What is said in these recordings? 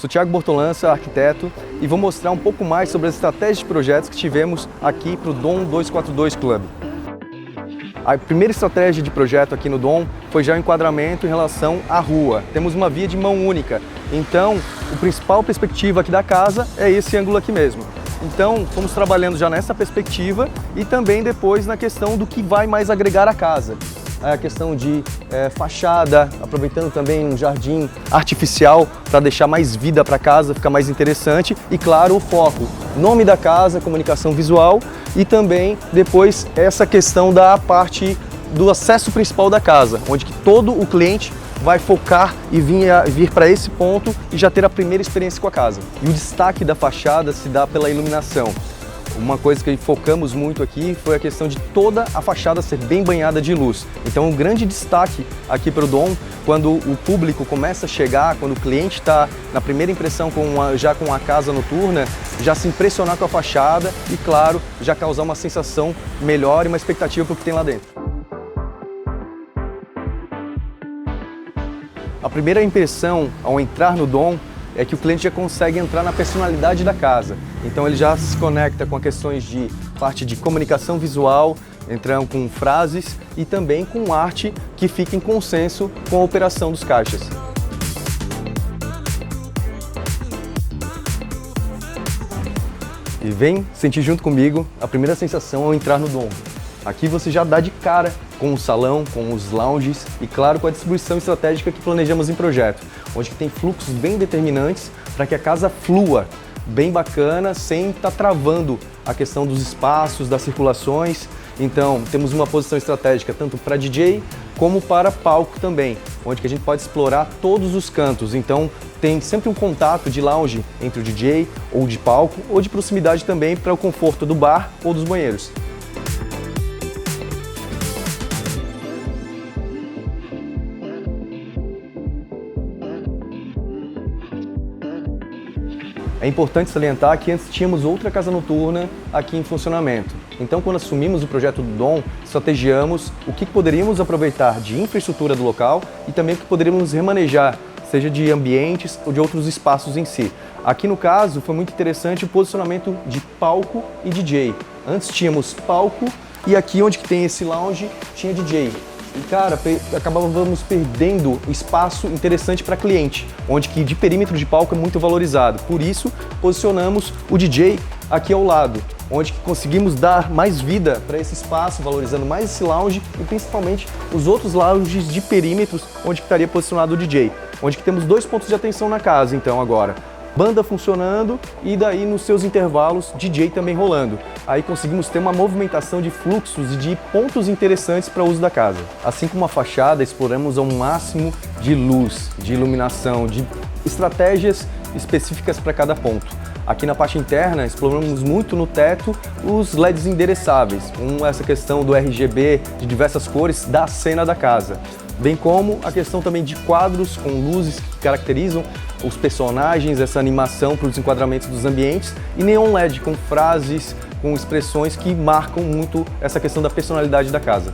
Sou Thiago Bortolança, arquiteto, e vou mostrar um pouco mais sobre as estratégias de projetos que tivemos aqui para o Dom 242 Club. A primeira estratégia de projeto aqui no Dom foi já o enquadramento em relação à rua. Temos uma via de mão única, então a principal perspectiva aqui da casa é esse ângulo aqui mesmo. Então fomos trabalhando já nessa perspectiva e também depois na questão do que vai mais agregar à casa. A questão de fachada, aproveitando também um jardim artificial para deixar mais vida para a casa, ficar mais interessante e, claro, o foco, nome da casa, comunicação visual e também depois essa questão da parte do acesso principal da casa, onde que todo o cliente vai focar e vir para esse ponto e já ter a primeira experiência com a casa. E o destaque da fachada se dá pela iluminação. Uma coisa que focamos muito aqui foi a questão de toda a fachada ser bem banhada de luz. Então, um grande destaque aqui para o Dom, quando o público começa a chegar, quando o cliente está na primeira impressão já com a casa noturna, já se impressionar com a fachada e, claro, já causar uma sensação melhor e uma expectativa para o que tem lá dentro. A primeira impressão ao entrar no Dom é que o cliente já consegue entrar na personalidade da casa. Então ele já se conecta com questões de parte de comunicação visual, entrando com frases e também com arte que fica em consenso com a operação dos caixas. E vem sentir junto comigo a primeira sensação ao entrar no Dom. Aqui você já dá de cara com o salão, com os lounges e, claro, com a distribuição estratégica que planejamos em projeto, onde tem fluxos bem determinantes para que a casa flua bem bacana, sem estar travando a questão dos espaços, das circulações. Então, temos uma posição estratégica tanto para DJ como para palco também, onde que a gente pode explorar todos os cantos. Então, tem sempre um contato de lounge entre o DJ ou de palco ou de proximidade também para o conforto do bar ou dos banheiros. É importante salientar que antes tínhamos outra casa noturna aqui em funcionamento. Então, quando assumimos o projeto do Dom, estrategiamos o que poderíamos aproveitar de infraestrutura do local e também o que poderíamos remanejar, seja de ambientes ou de outros espaços em si. Aqui no caso, foi muito interessante o posicionamento de palco e DJ. Antes tínhamos palco e aqui onde que tem esse lounge tinha DJ. E, cara, acabávamos perdendo espaço interessante para cliente, onde que de perímetro de palco é muito valorizado. Por isso, posicionamos o DJ aqui ao lado, onde que conseguimos dar mais vida para esse espaço, valorizando mais esse lounge e principalmente os outros lounges de perímetros onde que estaria posicionado o DJ. Onde que temos dois pontos de atenção na casa, então, agora. Banda funcionando e daí nos seus intervalos DJ também rolando. Aí conseguimos ter uma movimentação de fluxos e de pontos interessantes para o uso da casa. Assim como a fachada, exploramos ao máximo de luz, de iluminação, de estratégias específicas para cada ponto. Aqui na parte interna, exploramos muito no teto os LEDs endereçáveis, essa questão do RGB de diversas cores da cena da casa. Bem como a questão também de quadros com luzes que caracterizam os personagens, essa animação para os enquadramentos dos ambientes e neon LED com frases, com expressões que marcam muito essa questão da personalidade da casa.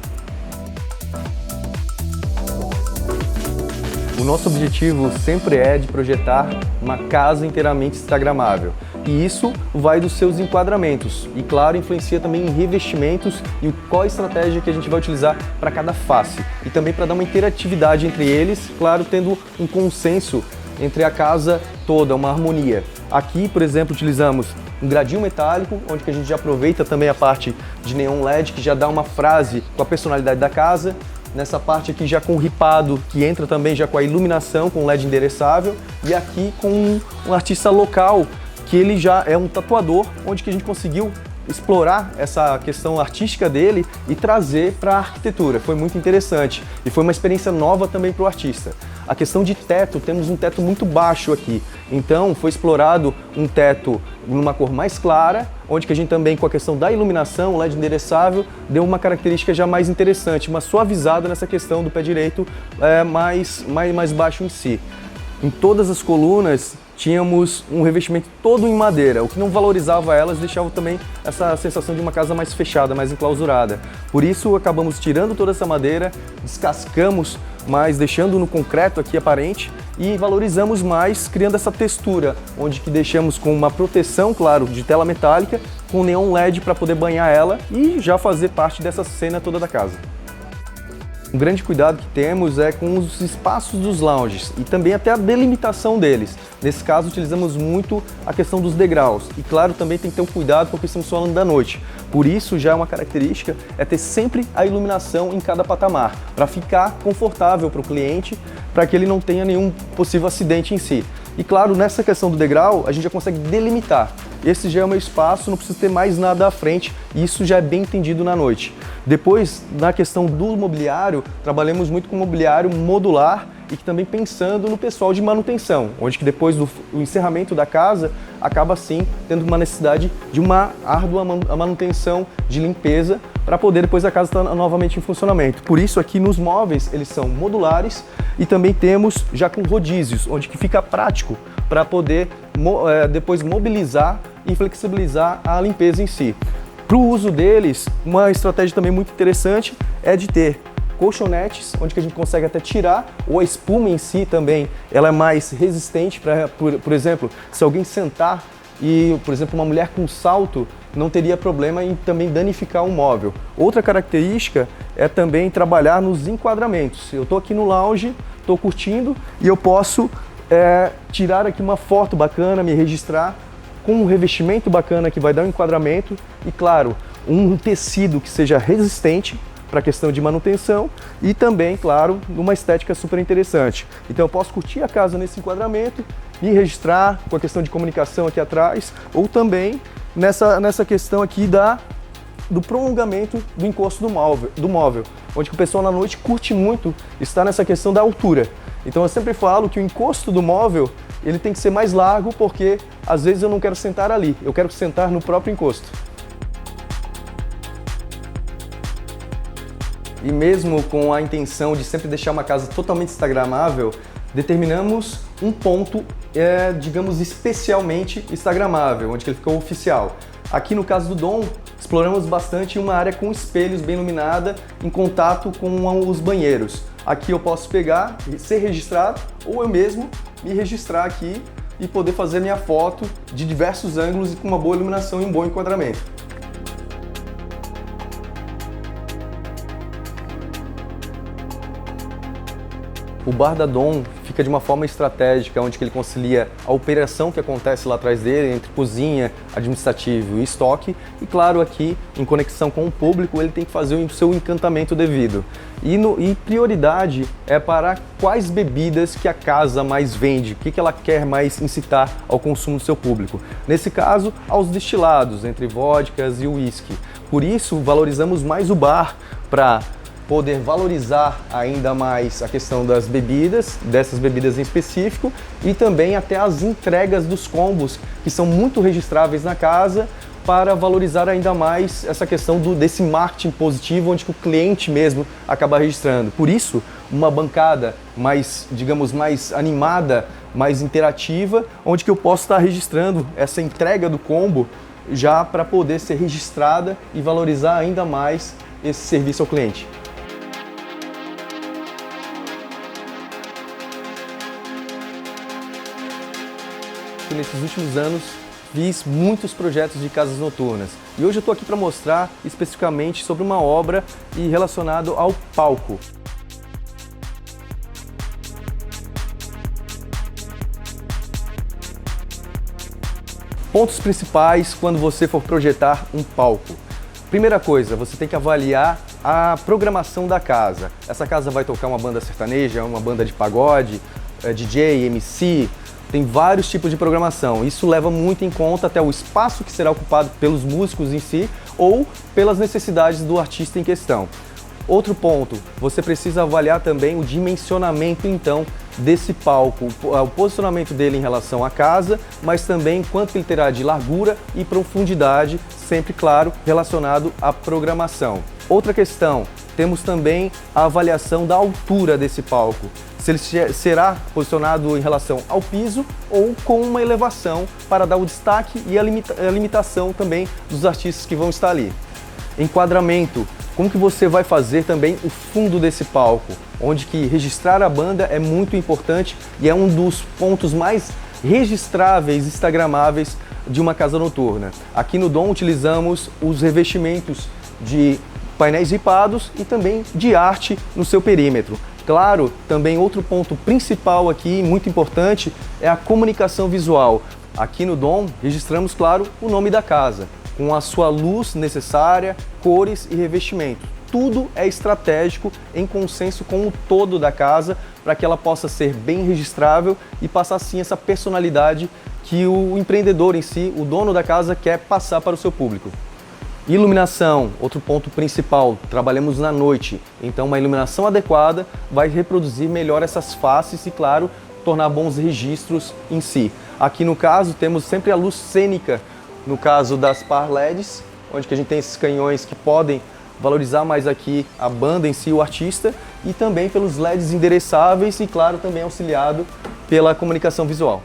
O nosso objetivo sempre é de projetar uma casa inteiramente instagramável. E isso vai dos seus enquadramentos e, claro, influencia também em revestimentos e qual a estratégia que a gente vai utilizar para cada face. E também para dar uma interatividade entre eles, claro, tendo um consenso entre a casa toda, uma harmonia. Aqui, por exemplo, utilizamos um gradil metálico, onde que a gente já aproveita também a parte de neon LED, que já dá uma frase com a personalidade da casa. Nessa parte aqui já com o ripado, que entra também já com a iluminação, com LED endereçável. E aqui com um artista local, que ele já é um tatuador, onde que a gente conseguiu explorar essa questão artística dele e trazer para a arquitetura. Foi muito interessante e foi uma experiência nova também para o artista. A questão de teto, temos um teto muito baixo aqui, então foi explorado um teto numa cor mais clara, onde que a gente também, com a questão da iluminação, LED endereçável, deu uma característica já mais interessante, uma suavizada nessa questão do pé direito mais baixo em si. Em todas as colunas tínhamos um revestimento todo em madeira, o que não valorizava elas, deixava também essa sensação de uma casa mais fechada, mais enclausurada. Por isso acabamos tirando toda essa madeira, descascamos mas deixando no concreto aqui aparente, e valorizamos mais criando essa textura, onde que deixamos com uma proteção, claro, de tela metálica, com neon LED para poder banhar ela e já fazer parte dessa cena toda da casa. Um grande cuidado que temos é com os espaços dos lounges e também até a delimitação deles. Nesse caso, utilizamos muito a questão dos degraus. E claro, também tem que ter um cuidado porque estamos falando da noite. Por isso, já uma característica é ter sempre a iluminação em cada patamar, para ficar confortável para o cliente, para que ele não tenha nenhum possível acidente em si. E claro, nessa questão do degrau, a gente já consegue delimitar. Esse já é o meu espaço, não preciso ter mais nada à frente, e isso já é bem entendido na noite. Depois, na questão do mobiliário, trabalhamos muito com mobiliário modular e que também pensando no pessoal de manutenção, onde que depois do encerramento da casa, acaba sim tendo uma necessidade de uma árdua manutenção de limpeza para poder depois a casa estar novamente em funcionamento. Por isso aqui nos móveis eles são modulares e também temos já com rodízios, onde que fica prático para poder depois mobilizar e flexibilizar a limpeza em si. Para o uso deles, uma estratégia também muito interessante é de ter colchonetes, onde que a gente consegue até tirar, ou a espuma em si também, ela é mais resistente para, por exemplo, se alguém sentar e, por exemplo, uma mulher com salto não teria problema em também danificar um móvel. Outra característica é também trabalhar nos enquadramentos. Eu estou aqui no lounge, estou curtindo e eu posso tirar aqui uma foto bacana, me registrar com um revestimento bacana que vai dar um enquadramento e, claro, um tecido que seja resistente para a questão de manutenção e também, claro, numa estética super interessante. Então eu posso curtir a casa nesse enquadramento, me registrar com a questão de comunicação aqui atrás ou também nessa questão aqui do prolongamento do encosto do móvel, onde o pessoal na noite curte muito estar nessa questão da altura. Então eu sempre falo que o encosto do móvel ele tem que ser mais largo porque às vezes eu não quero sentar ali, eu quero sentar no próprio encosto. E mesmo com a intenção de sempre deixar uma casa totalmente instagramável, determinamos um ponto, digamos, especialmente instagramável, onde ele ficou oficial. Aqui no caso do Dom, exploramos bastante uma área com espelhos bem iluminada, em contato com os banheiros. Aqui eu posso pegar, ser registrado, ou eu mesmo me registrar aqui e poder fazer minha foto de diversos ângulos e com uma boa iluminação e um bom enquadramento. O bar da Dom fica de uma forma estratégica, onde ele concilia a operação que acontece lá atrás dele, entre cozinha, administrativo e estoque, e claro, aqui, em conexão com o público, ele tem que fazer o seu encantamento devido. E prioridade é para quais bebidas que a casa mais vende, o que ela quer mais incitar ao consumo do seu público. Nesse caso, aos destilados, entre vodkas e uísque. Por isso, valorizamos mais o bar para poder valorizar ainda mais a questão das bebidas, dessas bebidas em específico, e também até as entregas dos combos, que são muito registráveis na casa, para valorizar ainda mais essa questão desse marketing positivo, onde o cliente mesmo acaba registrando. Por isso, uma bancada mais, digamos, mais animada, mais interativa, onde que eu posso estar registrando essa entrega do combo já para poder ser registrada e valorizar ainda mais esse serviço ao cliente. Nesses últimos anos fiz muitos projetos de casas noturnas e hoje eu estou aqui para mostrar especificamente sobre uma obra e relacionado ao palco. Pontos principais quando você for projetar um palco. Primeira coisa, você tem que avaliar a programação da casa. Essa casa vai tocar uma banda sertaneja, uma banda de pagode, DJ, MC. Tem vários tipos de programação. Isso leva muito em conta até o espaço que será ocupado pelos músicos em si ou pelas necessidades do artista em questão. Outro ponto, você precisa avaliar também o dimensionamento então desse palco, o posicionamento dele em relação à casa, mas também quanto ele terá de largura e profundidade, sempre claro, relacionado à programação. Outra questão, temos também a avaliação da altura desse palco. Se ele será posicionado em relação ao piso ou com uma elevação para dar o destaque e a limitação também dos artistas que vão estar ali. Enquadramento, Como que você vai fazer também o fundo desse palco, onde que registrar a banda é muito importante e é um dos pontos mais registráveis, instagramáveis de uma casa noturna. Aqui no Dom utilizamos os revestimentos de painéis ripados e também de arte no seu perímetro. Claro, também outro ponto principal aqui, muito importante, é a comunicação visual. Aqui no Dom registramos, claro, o nome da casa, com a sua luz necessária, cores e revestimento. Tudo é estratégico em consenso com o todo da casa para que ela possa ser bem registrável e passar sim essa personalidade que o empreendedor em si, o dono da casa, quer passar para o seu público. Iluminação, outro ponto principal, trabalhamos na noite, então uma iluminação adequada vai reproduzir melhor essas faces e, claro, tornar bons registros em si. Aqui no caso temos sempre a luz cênica, no caso das par LEDs, onde que a gente tem esses canhões que podem valorizar mais aqui a banda em si, o artista, e também pelos LEDs endereçáveis e, claro, também auxiliado pela comunicação visual.